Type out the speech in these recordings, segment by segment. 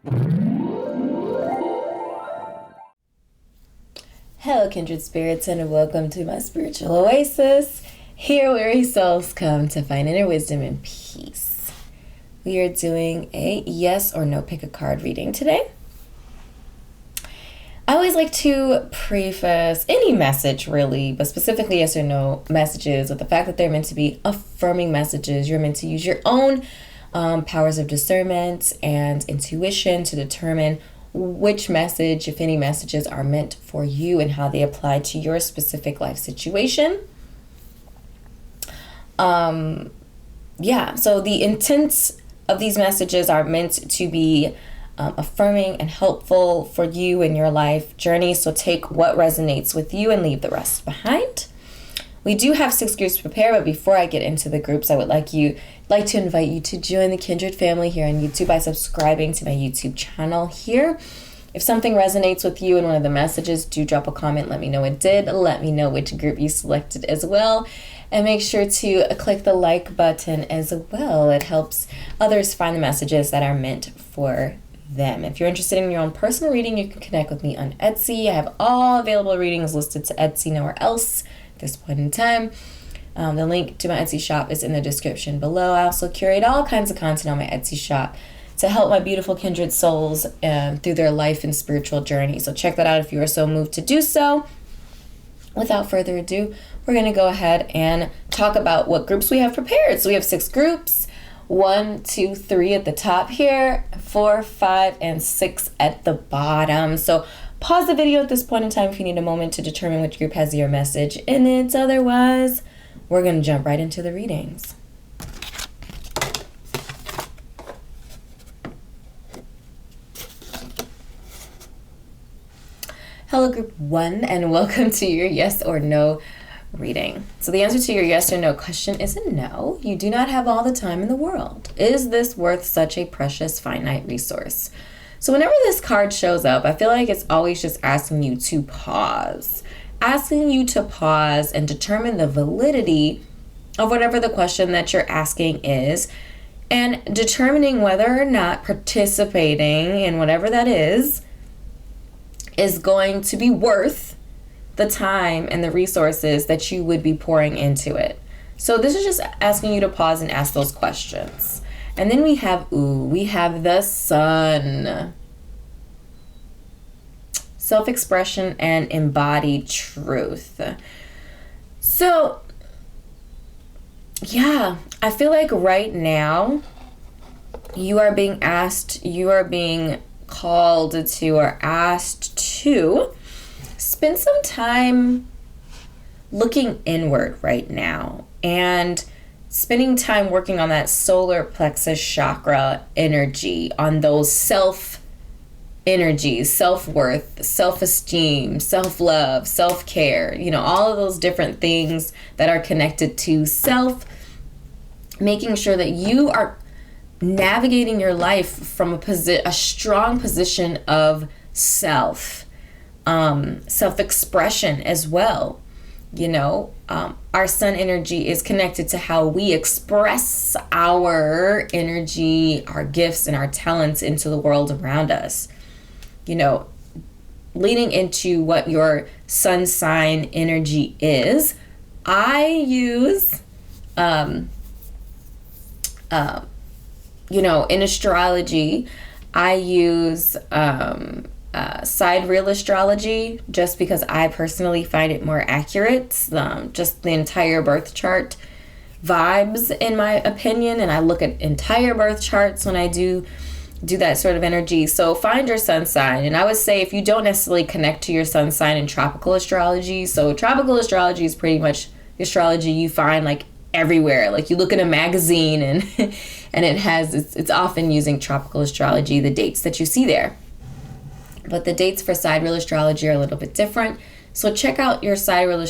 Hello, Kindred Spirits, and welcome to my spiritual oasis. Here, weary souls come to find inner wisdom and peace. We are doing a yes or no pick a card reading today. I always like to preface any message, really, but specifically yes or no messages with the fact that they're meant to be affirming messages. You're meant to use your own powers of discernment and intuition to determine which message, if any messages, are meant for you and how they apply to your specific life situation. So the intents of these messages are meant to be affirming and helpful for you in your life journey. So take what resonates with you and leave the rest behind. We do have 6 groups prepared, but before I get into the groups, I would like to invite you to join the Kindred family here on YouTube by subscribing to my YouTube channel here. If something resonates with you in one of the messages, do drop a comment. Let me know it did. Let me know which group you selected as well. And make sure to click the like button as well. It helps others find the messages that are meant for them. If you're interested in your own personal reading, you can connect with me on Etsy. I have all available readings listed to Etsy, nowhere else at this point in time. The link to my Etsy shop is in the description below. I also curate all kinds of content on my Etsy shop to help my beautiful kindred souls through their life and spiritual journey. So check that out if you are so moved to do so. Without further ado, we're going to go ahead and talk about what groups we have prepared. So we have 6 groups, 1, 2, 3 at the top here, 4, 5, and 6 at the bottom. So pause the video at this point in time if you need a moment to determine which group has your message in it. Otherwise, we're going to jump right into the readings. Hello, group 1, and welcome to your yes or no reading. So the answer to your yes or no question is a no. You do not have all the time in the world. Is this worth such a precious, finite resource? So whenever this card shows up, I feel like it's always just asking you to pause. Asking you to pause and determine the validity of whatever the question that you're asking is, and determining whether or not participating in whatever that is going to be worth the time and the resources that you would be pouring into it. So this is just asking you to pause and ask those questions. And then we have the Sun. Self-expression and embodied truth. So, yeah, I feel like right now you are being called to or asked to spend some time looking inward right now and spending time working on that solar plexus chakra energy, on those self energies, self-worth, self-esteem, self-love, self-care, all of those different things that are connected to self, making sure that you are navigating your life from a strong position of self-expression as well. Our sun energy is connected to how we express our energy, our gifts, and our talents into the world around us. Leading into what your sun sign energy is, I use, in astrology, I use sidereal astrology just because I personally find it more accurate. Just the entire birth chart vibes, in my opinion, and I look at entire birth charts when I do that sort of energy. So find your sun sign, and I would say if you don't necessarily connect to your sun sign in tropical astrology, so tropical astrology is pretty much astrology you find like everywhere. Like you look in a magazine and and it's often using tropical astrology, the dates that you see there. But the dates for sidereal astrology are a little bit different. So check out your sidereal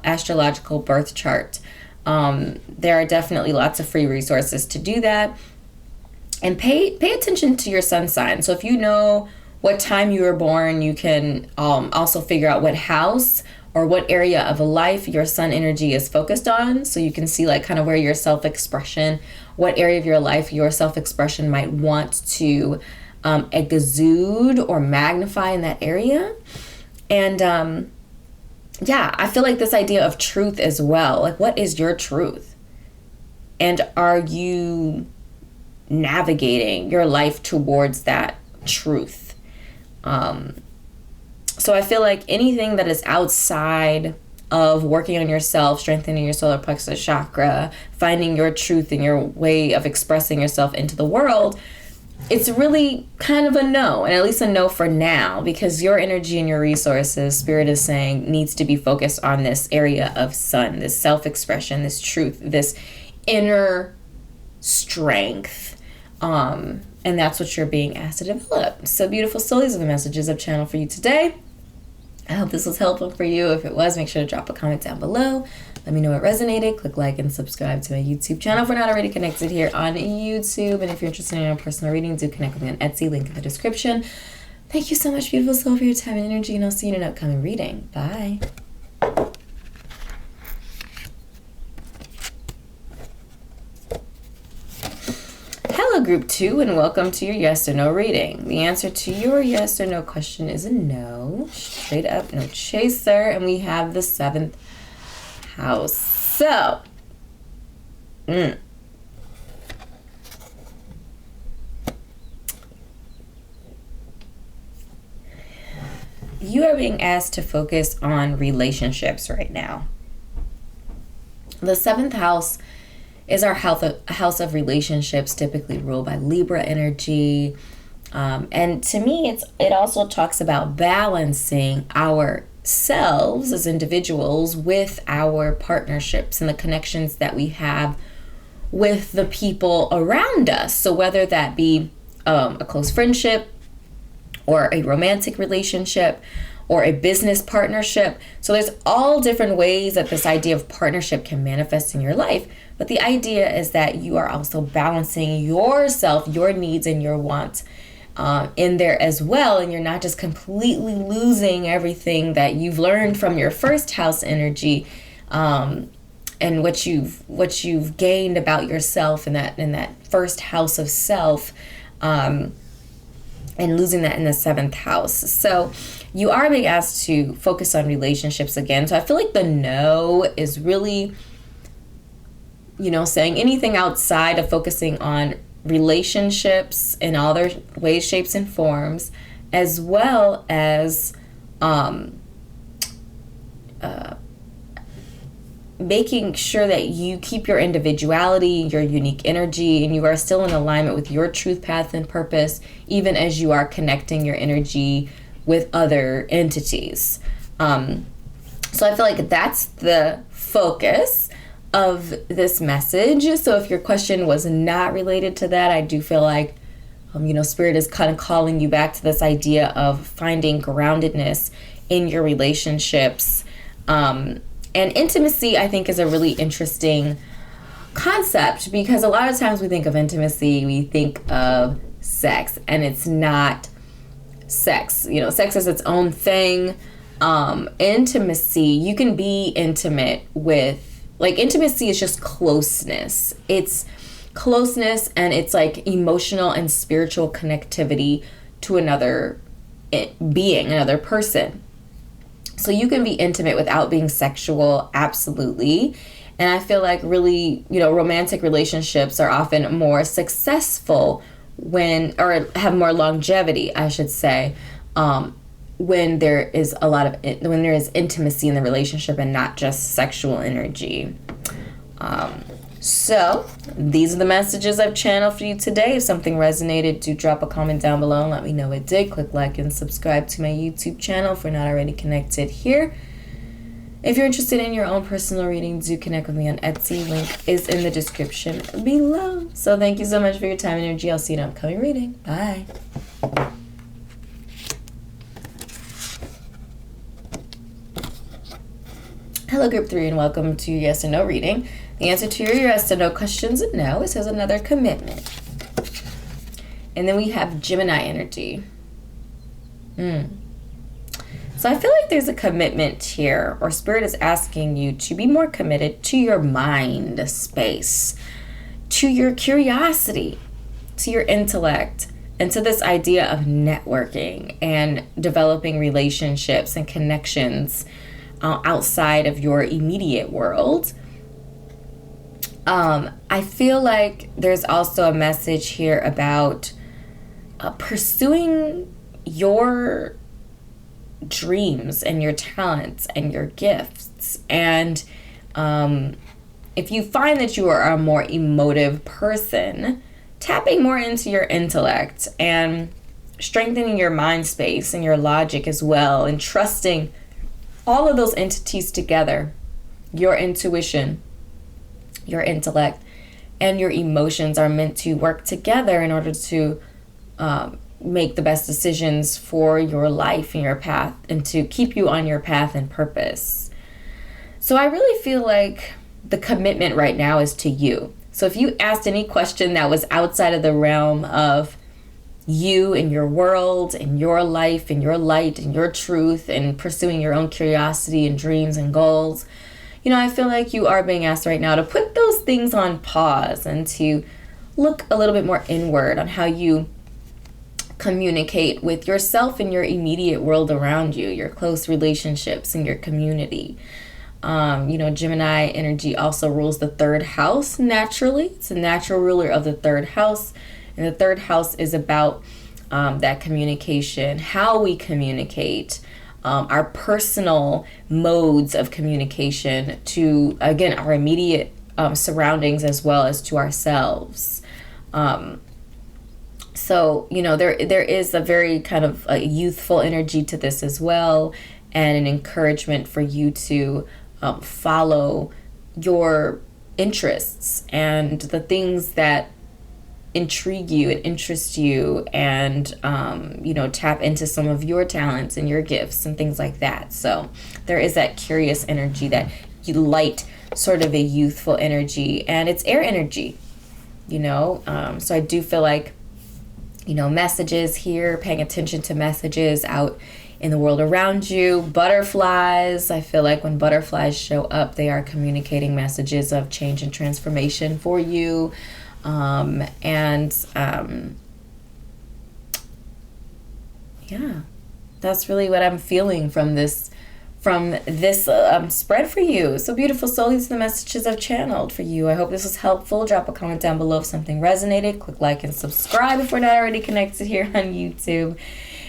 astrological birth chart. There are definitely lots of free resources to do that. And pay attention to your sun sign. So if you know what time you were born, you can also figure out what house or what area of life your sun energy is focused on. So you can see like kind of where your self-expression, what area of your life your self-expression might want to exude or magnify in that area. And yeah, I feel like this idea of truth as well. Like, what is your truth? And are you navigating your life towards that truth? So I feel like anything that is outside of working on yourself, strengthening your solar plexus chakra, finding your truth and your way of expressing yourself into the world, it's really kind of a no, and at least a no for now, because your energy and your resources, Spirit is saying, needs to be focused on this area of sun, this self-expression, this truth, this inner strength. And that's what you're being asked to develop. So beautiful soul, these are the messages I've channeled for you today. I hope this was helpful for you. If it was, make sure to drop a comment down below. Let me know it resonated. Click like and subscribe to my YouTube channel if we're not already connected here on YouTube. And if you're interested in a personal reading, do connect with me on Etsy, link in the description. Thank you so much, beautiful soul, for your time and energy, and I'll see you in an upcoming reading. Bye. Hello, group 2, and welcome to your yes or no reading. The answer to your yes or no question is a no. Straight up, no chaser. And we have the 7th house. So, you are being asked to focus on relationships right now. The 7th house is our house of relationships, typically ruled by Libra energy. And to me, it also talks about balancing ourselves as individuals with our partnerships and the connections that we have with the people around us. So whether that be a close friendship or a romantic relationship or a business partnership. So there's all different ways that this idea of partnership can manifest in your life. But the idea is that you are also balancing yourself, your needs and your wants in there as well. And you're not just completely losing everything that you've learned from your first house energy and what you've gained about yourself in that first house of self, and losing that in the 7th house. So you are being asked to focus on relationships again. So I feel like the no is really, saying anything outside of focusing on relationships in all their ways, shapes, and forms, as well as making sure that you keep your individuality, your unique energy, and you are still in alignment with your truth, path, and purpose, even as you are connecting your energy with other entities. So I feel like that's the focus of this message. So if your question was not related to that, I do feel like, Spirit is kind of calling you back to this idea of finding groundedness in your relationships. And intimacy, I think, is a really interesting concept, because a lot of times we think of intimacy, we think of sex, and it's not sex. Sex is its own thing. Intimacy, you can be intimate with, intimacy is just closeness. It's closeness, and it's like emotional and spiritual connectivity to another being, another person. So you can be intimate without being sexual, absolutely. And I feel like really, romantic relationships are often more successful or have more longevity, I should say, when there is when there is intimacy in the relationship and not just sexual energy. So these are the messages I've channeled for you today. If something resonated, do drop a comment down below and let me know it did. Click like and subscribe to my YouTube channel if we're not already connected here. If you're interested in your own personal reading, do connect with me on Etsy. Link is in the description below. So thank you so much for your time and energy. I'll see you in an upcoming reading. Bye. Hello, group 3, and welcome to your yes or no reading. The answer to your yes or no questions is no. It says another commitment. And then we have Gemini energy. So I feel like there's a commitment here, or Spirit is asking you to be more committed to your mind space, to your curiosity, to your intellect, And so this idea of networking and developing relationships and connections outside of your immediate world. I feel like there's also a message here about pursuing your dreams and your talents and your gifts. And if you find that you are a more emotive person, tapping more into your intellect and strengthening your mind space and your logic as well, and trusting all of those entities together, your intuition, your intellect, and your emotions are meant to work together in order to make the best decisions for your life and your path, and to keep you on your path and purpose. So I really feel like the commitment right now is to you. So if you asked any question that was outside of the realm of you and your world and your life and your light and your truth and pursuing your own curiosity and dreams and goals, I feel like you are being asked right now to put those things on pause and to look a little bit more inward on how you communicate with yourself and your immediate world around you, your close relationships and your community. Gemini energy also rules the third house naturally. It's a natural ruler of the third house. And the third house is about that communication, how we communicate, our personal modes of communication to, again, our immediate surroundings as well as to ourselves. So, there is a very kind of a youthful energy to this as well, and an encouragement for you to follow your interests and the things that intrigue you and interest you, and tap into some of your talents and your gifts and things like that. So there is that curious energy, that light sort of a youthful energy, and it's air energy, so I do feel like messages here, paying attention to messages out in the world around you. Butterflies, I feel like when butterflies show up, they are communicating messages of change and transformation for you. That's really what I'm feeling from this spread for you. So beautiful soul, these are the messages I've channeled for you. I hope this was helpful. Drop a comment down below if something resonated. Click like and subscribe if we're not already connected here on YouTube.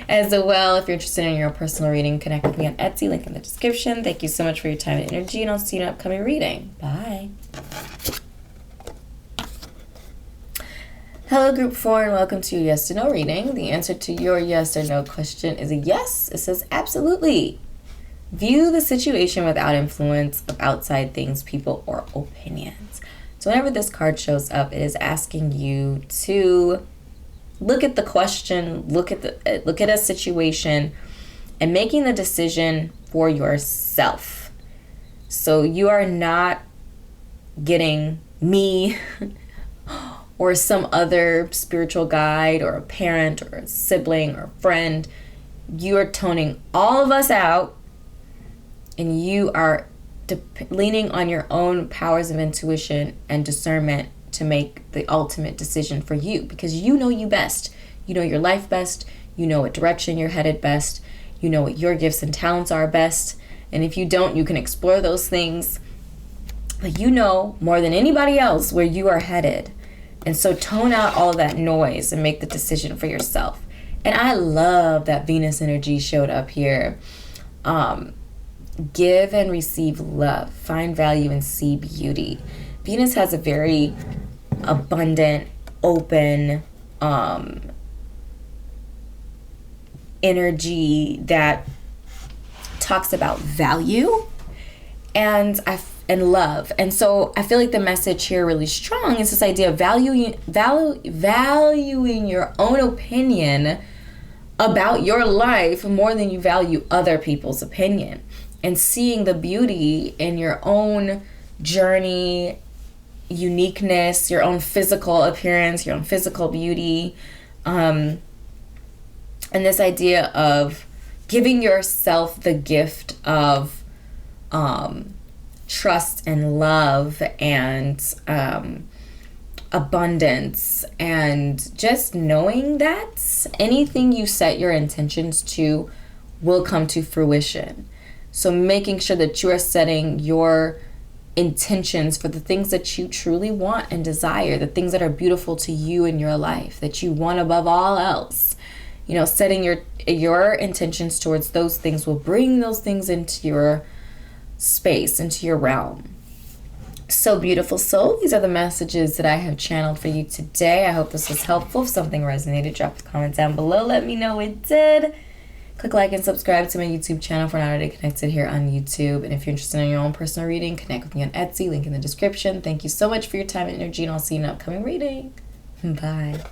As well, if you're interested in your personal reading, connect with me on Etsy, link in the description. Thank you so much for your time and energy, and I'll see you in an upcoming reading. Bye. Hello, Group 4, and welcome to your yes or no reading. The answer to your yes or no question is a yes. It says absolutely. View the situation without influence of outside things, people, or opinions. So whenever this card shows up, it is asking you to look at the question, look at a situation, and making the decision for yourself. So you are not getting me or some other spiritual guide or a parent or a sibling or a friend. You are toning all of us out, and you are leaning on your own powers of intuition and discernment to make the ultimate decision for you, because you know you best. You know your life best. You know what direction you're headed best. You know what your gifts and talents are best. And if you don't, you can explore those things. But you know more than anybody else where you are headed. And so tone out all of that noise and make the decision for yourself. And I love that Venus energy showed up here. Give and receive love. Find value and see beauty. Venus has a very abundant, open energy that talks about value and love. And so I feel like the message here really strong is this idea of valuing your own opinion about your life more than you value other people's opinion, and seeing the beauty in your own journey, uniqueness, your own physical appearance, your own physical beauty, and this idea of giving yourself the gift of trust and love, and abundance, and just knowing that anything you set your intentions to will come to fruition. So making sure that you are setting your intentions for the things that you truly want and desire, the things that are beautiful to you in your life, that you want above all else. You know, setting your intentions towards those things will bring those things into your space, into your realm. So beautiful soul, these are the messages that I have channeled for you today. I hope this was helpful. If something resonated, drop a comment down below. Let me know it did. Click like and subscribe to my YouTube channel if we're not already connected here on YouTube. And if you're interested in your own personal reading, connect with me on Etsy, link in the description. Thank you so much for your time and energy, and I'll see you in an upcoming reading. Bye.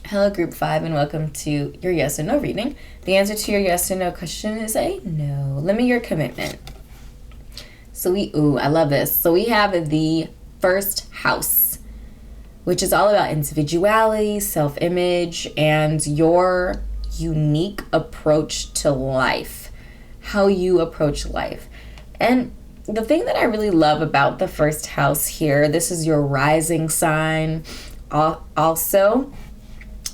Hello, Group 5, and welcome to your yes or no reading. The answer to your yes or no question is a no. Limit your commitment. So I love this. So we have the first house, which is all about individuality, self-image, and your unique approach to life, how you approach life. And the thing that I really love about the first house here, this is your rising sign also.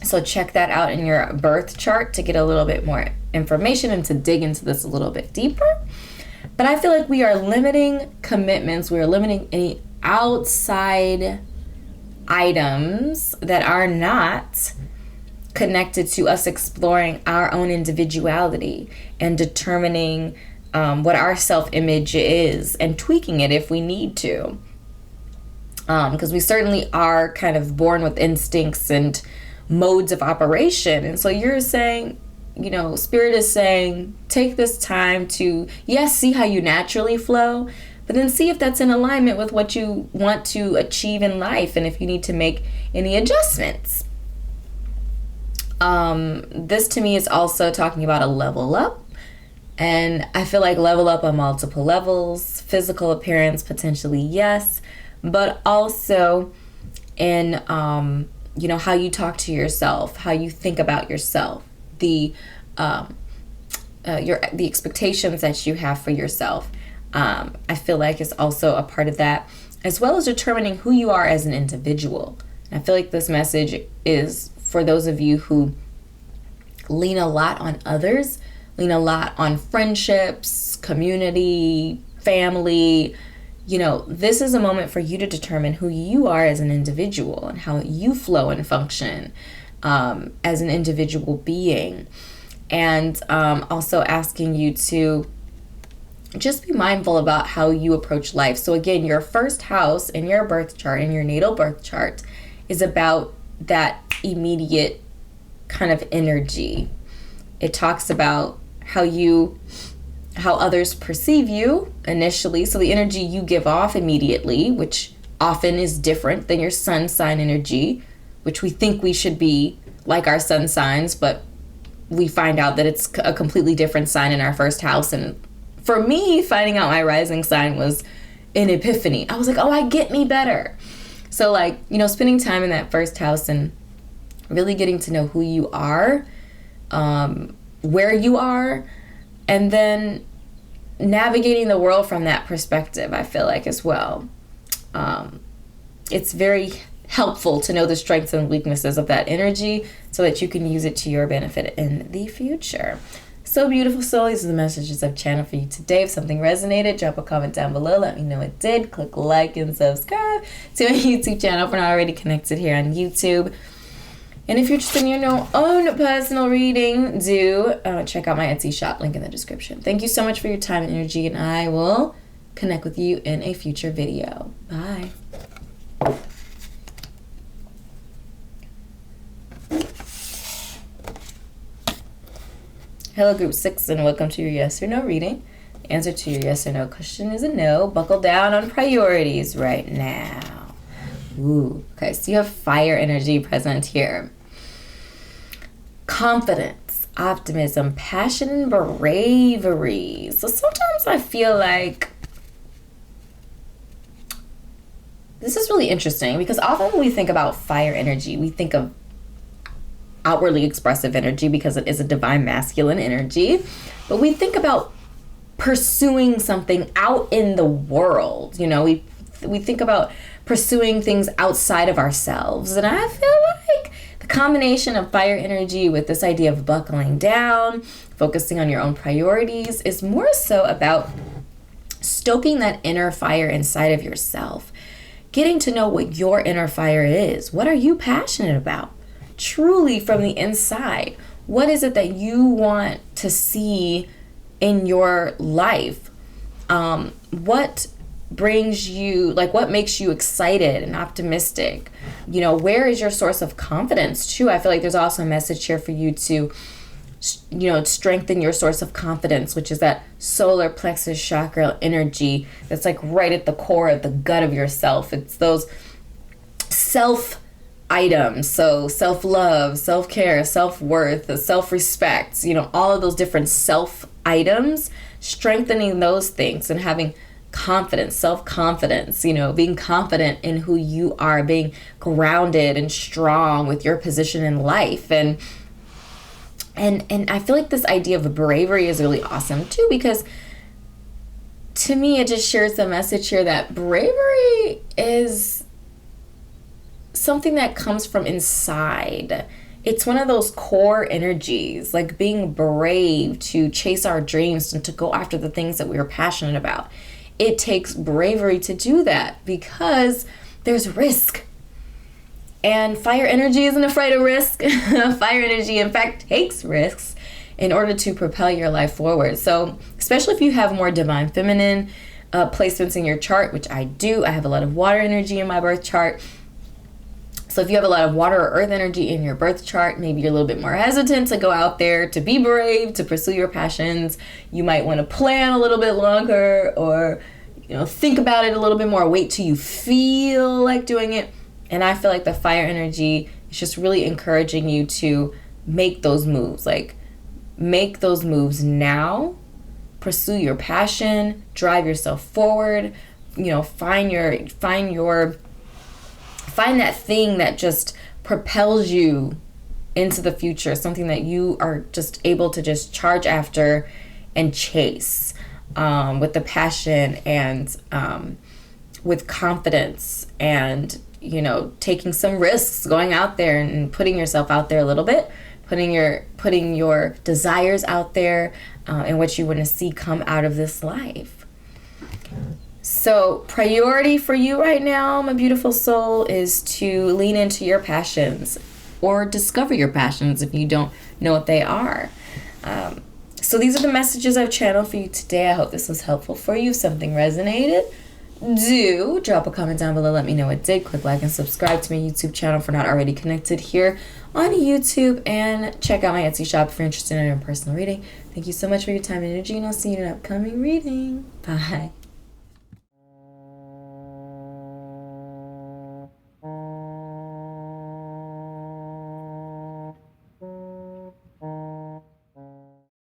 So check that out in your birth chart to get a little bit more information and to dig into this a little bit deeper. But I feel like we are limiting commitments. We are limiting any outside items that are not connected to us exploring our own individuality and determining what our self-image is and tweaking it if we need to. Because we certainly are kind of born with instincts and modes of operation. And so you're saying, you know, Spirit is saying, take this time to, yes, see how you naturally flow, but then see if that's in alignment with what you want to achieve in life and if you need to make any adjustments. This to me is also talking about a level up. And I feel like level up on multiple levels, physical appearance, potentially, yes, but also in, you know, how you talk to yourself, how you think about yourself, the expectations that you have for yourself. I feel like is also a part of that, as well as determining who you are as an individual. And I feel like this message is for those of you who lean a lot on others, lean a lot on friendships, community, family. You know, this is a moment for you to determine who you are as an individual and how you flow and function as an individual being. And also asking you to just be mindful about how you approach life. So again, your first house in your birth chart, in your natal birth chart, is about that immediate kind of energy. It talks about how others perceive you initially. So the energy you give off immediately, which often is different than your sun sign energy, which we think we should be like our sun signs, but we find out that it's a completely different sign in our first house. And for me, finding out my rising sign was an epiphany. I was like, oh, I get me better. So like, you know, spending time in that first house and really getting to know who you are, where you are, and then navigating the world from that perspective, I feel like, as well. It's very helpful to know the strengths and weaknesses of that energy so that you can use it to your benefit in the future. So beautiful soul, these are the messages I've channeled for you today. If something resonated, drop a comment down below. Let me know it did. Click like and subscribe to my YouTube channel if we're not already connected here on YouTube. And if you're interested in your own personal reading, do check out my Etsy shop, link in the description. Thank you so much for your time and energy, and I will connect with you in a future video. Bye. Hello, Group 6, and welcome to your yes or no reading. The answer to your yes or no question is a no. Buckle down on priorities right now. Ooh, okay, so you have fire energy present here. Confidence, optimism, passion, and bravery. So sometimes I feel like this is really interesting because often when we think about fire energy, we think of outwardly expressive energy because it is a divine masculine energy. But we think about pursuing something out in the world. You know, we think about pursuing things outside of ourselves. And I feel like the combination of fire energy with this idea of buckling down, focusing on your own priorities, is more so about stoking that inner fire inside of yourself. Getting to know what your inner fire is. What are you passionate about? Truly from the inside. What is it that you want to see in your life? What brings you, like, what makes you excited and optimistic? You know, where is your source of confidence too? I feel like there's also a message here for you to, you know, strengthen your source of confidence, which is that solar plexus chakra energy that's like right at the core of the gut of yourself. It's those self items. So self-love, self-care, self-worth, self-respect, you know, all of those different self items, strengthening those things and having confidence, self-confidence, you know, being confident in who you are, being grounded and strong with your position in life. And I feel like this idea of bravery is really awesome too, because to me, it just shares the message here that bravery is something that comes from inside. It's one of those core energies, like being brave to chase our dreams and to go after the things that we are passionate about. It takes bravery to do that because there's risk. And fire energy isn't afraid of risk. Fire energy, in fact, takes risks in order to propel your life forward. So, especially if you have more divine feminine placements in your chart, which I do. I have a lot of water energy in my birth chart. So if you have a lot of water or earth energy in your birth chart, maybe you're a little bit more hesitant to go out there, to be brave, to pursue your passions. You might want to plan a little bit longer, or, you know, think about it a little bit more, wait till you feel like doing it. And I feel like the fire energy is just really encouraging you to make those moves. Like, make those moves now, pursue your passion, drive yourself forward, you know, find that thing that just propels you into the future, something that you are just able to just charge after and chase with the passion and with confidence, and, you know, taking some risks, going out there and putting yourself out there a little bit, putting your desires out there and what you want to see come out of this life. So priority for you right now, my beautiful soul, is to lean into your passions or discover your passions if you don't know what they are. So these are the messages I've channeled for you today. I hope this was helpful for you. If something resonated, do drop a comment down below. Let me know it did. Click like and subscribe to my YouTube channel if you're not already connected here on YouTube. And check out my Etsy shop if you're interested in a personal reading. Thank you so much for your time and energy, and I'll see you in an upcoming reading. Bye.